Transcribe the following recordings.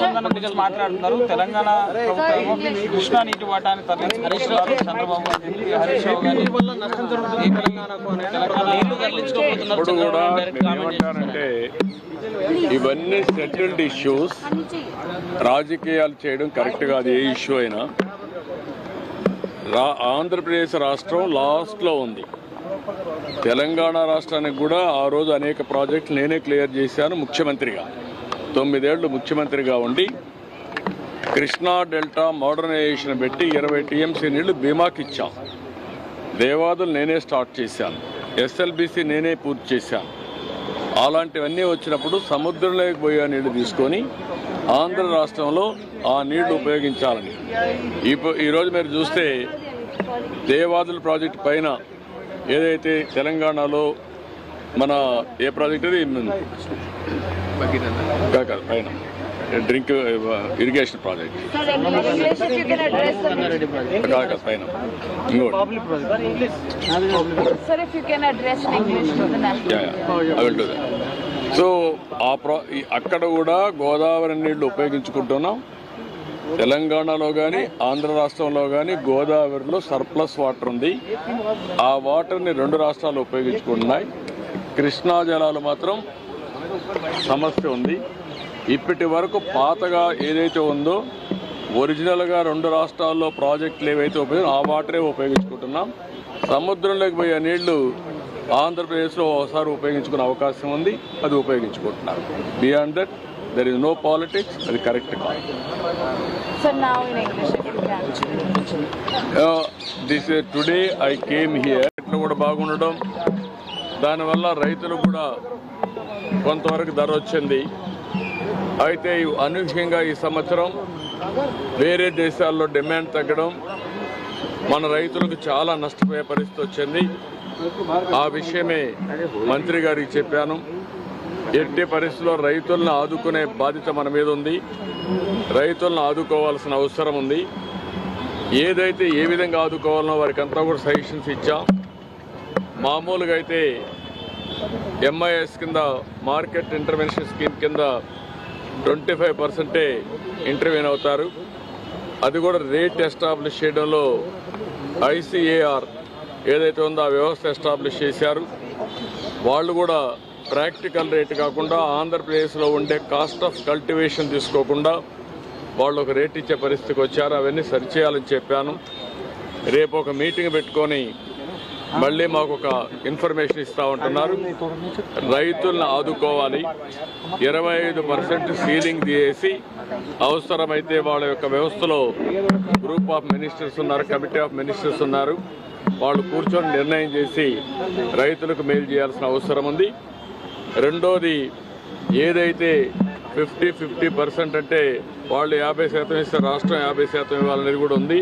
అనుసంధానం గురించి మాట్లాడుతున్నారు. తెలంగాణ ప్రభుత్వం కృష్ణా నీటి వాటాన్ని తరలించుకుంటున్నారు. చంద్రబాబు హరీష్ రావు గారు ఇప్పుడు కూడా ఏమంటారంటే ఇవన్నీ సెటిల్డ్ ఇష్యూస్. రాజకీయాలు చేయడం కరెక్ట్ కాదు. ఏ ఇష్యూ అయినా ఆంధ్రప్రదేశ్ రాష్ట్రం లాస్ట్లో ఉంది. తెలంగాణ రాష్ట్రానికి కూడా ఆ రోజు అనేక ప్రాజెక్టులు నేనే క్లియర్ చేశాను ముఖ్యమంత్రిగా. 9 ఏళ్లు ముఖ్యమంత్రిగా ఉండి కృష్ణా డెల్టా మోడర్నైజేషన్ పెట్టి 20 టీఎంసీ నీళ్లు బీమాకి ఇచ్చాం. దేవాదులు నేనే స్టార్ట్ చేశాను. ఎస్ఎల్బీసీ నేనే పూర్తి చేశాను. అలాంటివన్నీ వచ్చినప్పుడు సముద్రంలోకి పోయే నీళ్లు తీసుకొని ఆంధ్ర రాష్ట్రంలో ఆ నీళ్లు ఉపయోగించాలని ఈరోజు మీరు చూస్తే దేవాదుల ప్రాజెక్టు పైన ఏదైతే తెలంగాణలో మన ఏ ప్రాజెక్ట్ అది పైన డ్రింక్ ఇరిగేషన్ ప్రాజెక్ట్ పైన ఇంకోటి సో అక్కడ కూడా గోదావరి నీళ్లు ఉపయోగించుకుంటున్నాం. తెలంగాణలో కానీ ఆంధ్ర రాష్ట్రంలో కానీ గోదావరిలో సర్ప్లస్ వాటర్ ఉంది. ఆ వాటర్ని 2 రాష్ట్రాలు ఉపయోగించుకుంటున్నాయి. కృష్ణా జలాలు మాత్రం సమస్య ఉంది. ఇప్పటి వరకు పాతగా ఏదైతే ఉందో ఒరిజినల్గా 2 రాష్ట్రాల్లో ప్రాజెక్టులు ఏవైతే ఆ వాటరే ఉపయోగించుకుంటున్నాం. సముద్రంలోకి పోయే నీళ్లు ఆంధ్రప్రదేశ్లో ఒకసారి ఉపయోగించుకునే అవకాశం ఉంది. అది ఉపయోగించుకుంటున్నారు. Beyond that there is no politics. అది కరెక్ట్ కాదు. This today I came here. ఇట్లా కూడా బాగుండడం, దానివల్ల రైతులు కూడా కొంతవరకు ధర వచ్చింది. అయితే అనూహ్యంగా ఈ సంవత్సరం వేరే దేశాల్లో డిమాండ్ తగ్గడం మన రైతులకు చాలా నష్టపోయే పరిస్థితి వచ్చింది. ఆ విషయమే మంత్రి గారికి చెప్పాను. ఎట్టి పరిస్థితుల్లో రైతులను ఆదుకునే బాధ్యత మన మీద ఉంది. రైతులను ఆదుకోవాల్సిన అవసరం ఉంది. ఏదైతే ఏ విధంగా ఆదుకోవాలనో వారికి అంతా కూడా సజెషన్స్ ఇచ్చాం. మామూలుగా అయితే ఎంఐఎస్ కింద మార్కెట్ ఇంటర్వెన్షన్ స్కీమ్ కింద 25% ఇంటర్వ్యూన్ అవుతారు. అది కూడా రేట్ ఎస్టాబ్లిష్ చేయడంలో ఐసీఏఆర్ ఏదైతే ఉందో ఆ వ్యవస్థ ఎస్టాబ్లిష్ చేశారు. వాళ్ళు కూడా ప్రాక్టికల్ రేట్ కాకుండా ఆంధ్రప్రదేశ్లో ఉండే కాస్ట్ ఆఫ్ కల్టివేషన్ తీసుకోకుండా వాళ్ళు ఒక రేట్ ఇచ్చే పరిస్థితికి వచ్చారు. అవన్నీ సరిచేయాలని చెప్పాను. రేపు ఒక మీటింగ్ పెట్టుకొని మళ్ళీ మాకు ఒక ఇన్ఫర్మేషన్ ఇస్తూ ఉంటున్నారు. రైతులను ఆదుకోవాలి. 25% సీలింగ్ తీసి అవసరమైతే వాళ్ళ యొక్క వ్యవస్థలో గ్రూప్ ఆఫ్ మినిస్టర్స్ ఉన్నారు, కమిటీ ఆఫ్ మినిస్టర్స్ ఉన్నారు. వాళ్ళు కూర్చొని నిర్ణయం చేసి రైతులకు మేలు చేయాల్సిన అవసరం ఉంది. రెండోది ఏదైతే 50% అంటే వాళ్ళు 50% ఇస్తే రాష్ట్రం 50% ఇవ్వాలనేది కూడా ఉంది.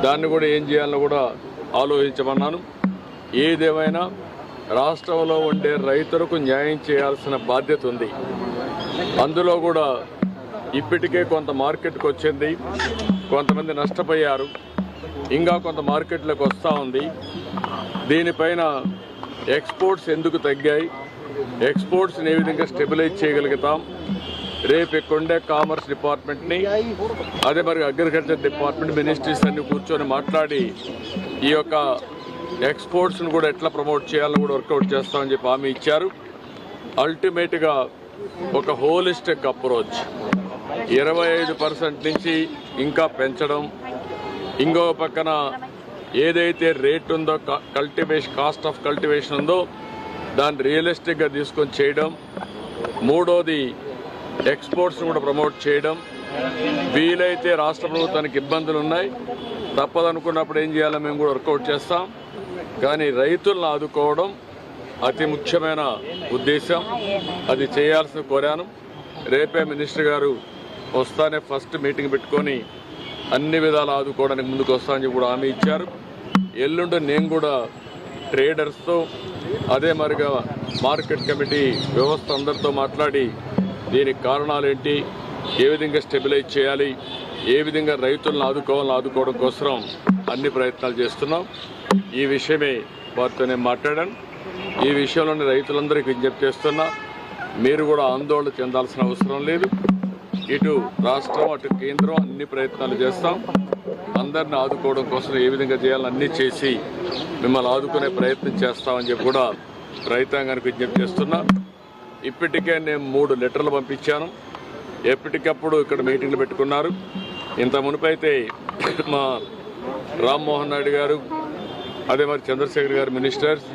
దాన్ని కూడా ఏం చేయాలో కూడా ఆలోచించమన్నాను. ఏదేమైనా రాష్ట్రంలో ఉండే రైతులకు న్యాయం చేయాల్సిన బాధ్యత ఉంది. అందులో కూడా ఇప్పటికే కొంత మార్కెట్కి వచ్చింది, కొంతమంది నష్టపోయారు, ఇంకా కొంత మార్కెట్లోకి వస్తూ ఉంది. దీనిపైన ఎక్స్పోర్ట్స్ ఎందుకు తగ్గాయి, ఎక్స్పోర్ట్స్ని ఏ విధంగా స్టెబిలైజ్ చేయగలుగుతాం. రేపు ఇక్కడుండే కామర్స్ డిపార్ట్మెంట్ని, అదే మరి అగ్రికల్చర్ డిపార్ట్మెంట్, మినిస్ట్రీస్ అన్ని కూర్చొని మాట్లాడి ఈ యొక్క ఎక్స్పోర్ట్స్ని కూడా ఎట్లా ప్రమోట్ చేయాలని కూడా వర్కౌట్ చేస్తామని చెప్పి హామీ ఇచ్చారు. అల్టిమేట్గా ఒక హోలిస్టిక్ అప్రోచ్ 25% నుంచి ఇంకా పెంచడం, ఇంకో పక్కన ఏదైతే రేట్ ఉందో కాస్ట్ ఆఫ్ కల్టివేషన్ ఉందో దాన్ని రియలిస్టిక్గా తీసుకొని చేయడం. మూడోది ఎక్స్పోర్ట్స్ని కూడా ప్రమోట్ చేయడం. వీలైతే రాష్ట్ర ప్రభుత్వానికి ఇబ్బందులు ఉన్నాయి, తప్పదనుకున్నప్పుడు ఏం చేయాలో మేము కూడా వర్కౌట్ చేస్తాం. కానీ రైతులను ఆదుకోవడం అతి ముఖ్యమైన ఉద్దేశం. అది చేయాల్సిన కోరాను. రేపే మినిస్టర్ గారు వస్తానే ఫస్ట్ మీటింగ్ పెట్టుకొని అన్ని విధాలు ఆదుకోవడానికి ముందుకు వస్తానని కూడా హామీ ఇచ్చారు. ఎల్లుండి నేను కూడా ట్రేడర్స్తో, అదే మరిగా మార్కెట్ కమిటీ వ్యవస్థ అందరితో మాట్లాడి దీనికి కారణాలేంటి, ఏ విధంగా స్టెబిలైజ్ చేయాలి, ఏ విధంగా రైతులను ఆదుకోవడం కోసం అన్ని ప్రయత్నాలు చేస్తున్నాం. ఈ విషయమే వారితో నేను మాట్లాడాను. ఈ విషయంలోని రైతులందరికీ విజ్ఞప్తి చేస్తున్నా, మీరు కూడా ఆందోళన చెందాల్సిన అవసరం లేదు. ఇటు రాష్ట్రం అటు కేంద్రం అన్ని ప్రయత్నాలు చేస్తాం. అందరిని ఆదుకోవడం కోసం ఏ విధంగా చేయాలని అన్నీ చేసి మిమ్మల్ని ఆదుకునే ప్రయత్నం చేస్తామని చెప్పి కూడా రైతాంగానికి విజ్ఞప్తి చేస్తున్నా. ఇప్పటికే నేను 3 లెటర్లు పంపించాను. ఎప్పటికప్పుడు ఇక్కడ మీటింగ్లు పెట్టుకున్నారు. ఇంత మునుపైతే మా రామ్మోహన్ నాయుడు గారు, అదే మరి చంద్రశేఖర్ గారు మినిస్టర్స్,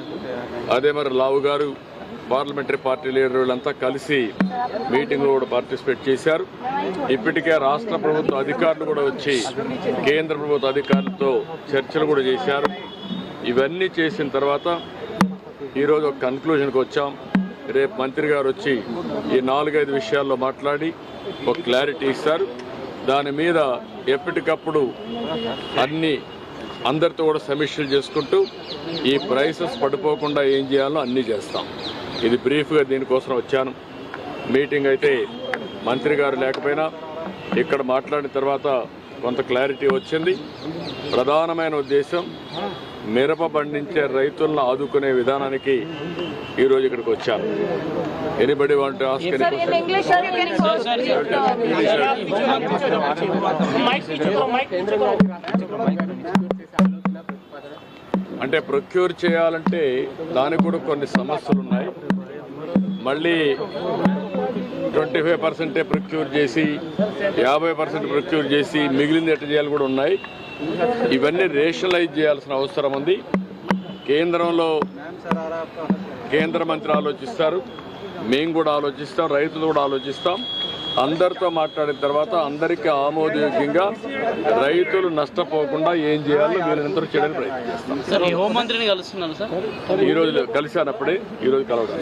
అదే మరి లావు గారు పార్లమెంటరీ పార్టీ లీడర్లంతా కలిసి మీటింగ్లో కూడా పార్టిసిపేట్ చేశారు. ఇప్పటికే రాష్ట్ర ప్రభుత్వ అధికారులు కూడా వచ్చి కేంద్ర ప్రభుత్వ అధికారులతో చర్చలు కూడా చేశారు. ఇవన్నీ చేసిన తర్వాత ఈరోజు ఒక కన్క్లూజన్కి వచ్చాం. రేపు మంత్రి గారు వచ్చి ఈ 4-5 విషయాల్లో మాట్లాడి ఒక క్లారిటీ ఇస్తారు. దాని మీద ఎప్పటికప్పుడు అందరితో కూడా సమీక్షలు చేసుకుంటూ ఈ ప్రైసెస్ పడిపోకుండా ఏం చేయాలో అన్నీ చేస్తాం. ఇది బ్రీఫ్గా దీనికోసం వచ్చాను. మీటింగ్ అయితే మంత్రి గారు లేకపోయినా ఇక్కడ మాట్లాడిన తర్వాత కొంత క్లారిటీ వచ్చింది. ప్రధానమైన ఉద్దేశం మిరప పండించే రైతులను ఆదుకునే విధానానికి ఈరోజు ఇక్కడికి వచ్చాను. Anybody want to ask any అంటే ప్రొక్యూర్ చేయాలంటే దానికి కూడా కొన్ని సమస్యలు ఉన్నాయి. మళ్ళీ 25% ప్రొక్యూర్ చేసి 50% ప్రొక్యూర్ చేసి మిగిలింది ఎట్ట చేయాలి కూడా ఉన్నాయి. ఇవన్నీ రేషనలైజ్ చేయాల్సిన అవసరం ఉంది. కేంద్రంలో కేంద్ర మంత్రి ఆలోచిస్తారు, మేము కూడా ఆలోచిస్తాం, రైతులు కూడా ఆలోచిస్తాం. అందరితో మాట్లాడిన తర్వాత అందరికీ ఆమోదయోగ్యంగా రైతులు నష్టపోకుండా ఏం చేయాలో వీళ్ళందరూ చేయడానికి ప్రయత్నం చేస్తాం. హోంమంత్రిని కలుస్తున్నాను సార్. ఈరోజు కలిశానప్పుడే ఈరోజు కలవడం.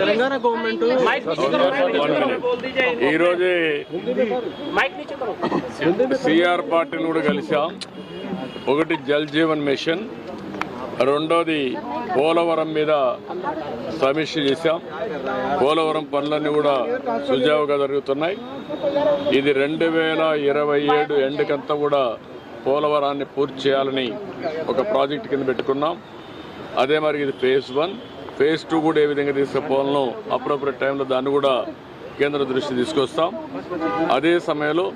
తెలంగాణ గవర్నమెంట్ ఈరోజే సిఆర్ పార్టీలు కూడా కలిశాం. ఒకటి జల్ జీవన్ మిషన్, రెండోది పోలవరం మీద సమీక్ష చేశాం. పోలవరం పనులన్నీ కూడా సుజావుగా జరుగుతున్నాయి. ఇది 2027 ఎండుకంతా కూడా పోలవరాన్ని పూర్తి చేయాలని ఒక ప్రాజెక్ట్ కింద పెట్టుకున్నాం. అదే మరి ఇది ఫేజ్ 1, ఫేజ్ 2 కూడా ఏ విధంగా తీసుకుపోవాలనో అప్రోప్రియట్ టైంలో దాన్ని కూడా కేంద్ర దృష్టి తీసుకొస్తాం. అదే సమయంలో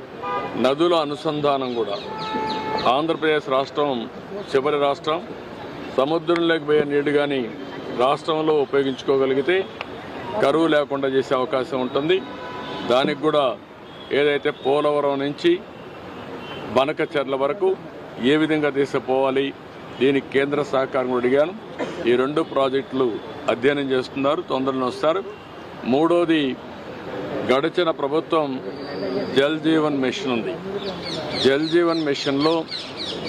నదుల అనుసంధానం కూడా ఆంధ్రప్రదేశ్ రాష్ట్రం చివరి రాష్ట్రం. సముద్రంలోకి పోయే నీళ్లు కానీ రాష్ట్రంలో ఉపయోగించుకోగలిగితే కరువు లేకుండా చేసే అవకాశం ఉంటుంది. దానికి కూడా ఏదైతే పోలవరం నుంచి బనకచెర్ల వరకు ఏ విధంగా తీసుకుపోవాలి దీనికి కేంద్ర సహకారం కూడా అడిగాను. ఈ 2 ప్రాజెక్టులు అధ్యయనం చేస్తున్నారు, తొందరలో వస్తారు. మూడోది గడిచిన ప్రభుత్వం జల్ జీవన్ మిషన్ ఉంది. జల్ జీవన్ మిషన్లో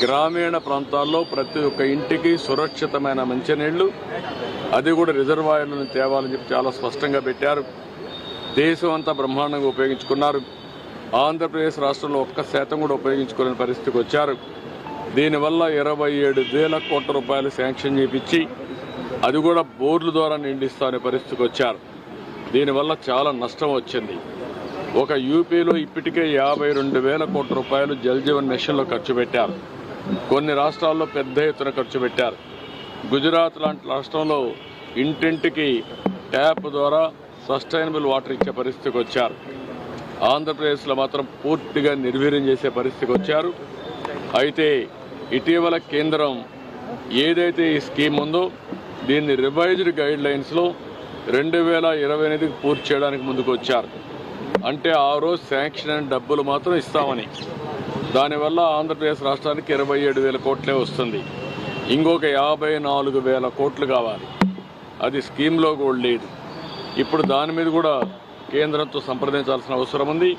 గ్రామీణ ప్రాంతాల్లో ప్రతి ఒక్క ఇంటికి సురక్షితమైన మంచినీళ్లు, అది కూడా రిజర్వాయర్లను తేవాలని చెప్పి చాలా స్పష్టంగా పెట్టారు. దేశం అంతా బ్రహ్మాండంగా ఉపయోగించుకున్నారు. ఆంధ్రప్రదేశ్ రాష్ట్రంలో 1% కూడా ఉపయోగించుకోలేని పరిస్థితికి వచ్చారు. దీనివల్ల 27,000 కోట్ల రూపాయలు శాంక్షన్ చేయించి అది కూడా బోర్ల ద్వారా నిండిస్తామనే పరిస్థితికి వచ్చారు. దీనివల్ల చాలా నష్టం వచ్చింది. ఒక యూపీలో ఇప్పటికే 52,000 కోట్ల రూపాయలు జల్ జీవన్ మిషన్లో ఖర్చు పెట్టారు. కొన్ని రాష్ట్రాల్లో పెద్ద ఎత్తున ఖర్చు పెట్టారు. గుజరాత్ లాంటి రాష్ట్రంలో ఇంటింటికి ట్యాప్ ద్వారా సస్టైనబుల్ వాటర్ ఇచ్చే పరిస్థితికి వచ్చారు. ఆంధ్రప్రదేశ్లో మాత్రం పూర్తిగా నిర్వీర్యం చేసే పరిస్థితికి వచ్చారు. అయితే ఇటీవల కేంద్రం ఏదైతే ఈ స్కీమ్ ఉందో దీన్ని రివైజ్డ్ గైడ్ లైన్స్లో 2028కి పూర్తి చేయడానికి ముందుకు వచ్చారు. అంటే ఆ రోజు శాంక్షన్ అయిన డబ్బులు మాత్రం ఇస్తామని. దానివల్ల ఆంధ్రప్రదేశ్ రాష్ట్రానికి 27,000 కోట్లే వస్తుంది. ఇంకొక 54,000 కోట్లు కావాలి. అది స్కీమ్లో కూడా లేదు. ఇప్పుడు దాని మీద కూడా కేంద్రంతో సంప్రదించాల్సిన అవసరం ఉంది.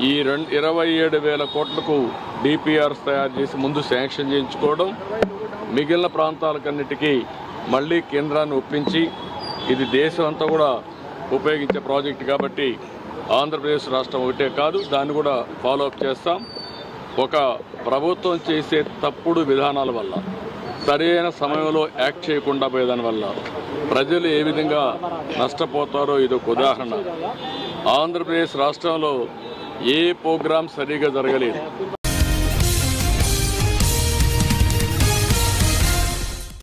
ఈ 27,000 కోట్లకు డిపిఆర్స్ తయారు చేసి ముందు శాంక్షన్ చేయించుకోవడం, మిగిలిన ప్రాంతాలకన్నిటికీ మళ్ళీ కేంద్రాన్ని ఒప్పించి, ఇది దేశం అంతా కూడా ఉపయోగించే ప్రాజెక్ట్ కాబట్టి ఆంధ్రప్రదేశ్ రాష్ట్రం ఒకటే కాదు, దాన్ని కూడా ఫాలోఅప్ చేస్తాం. ఒక ప్రభుత్వం చేసే తప్పుడు విధానాల వల్ల, సరైన సమయంలో యాక్ట్ చేయకుండా పోయేదాని వల్ల ప్రజలు ఏ విధంగా నష్టపోతారో ఇదొక ఉదాహరణ. ఆంధ్రప్రదేశ్ రాష్ట్రంలో ఏ ప్రోగ్రాం సరిగా జరగలేదు.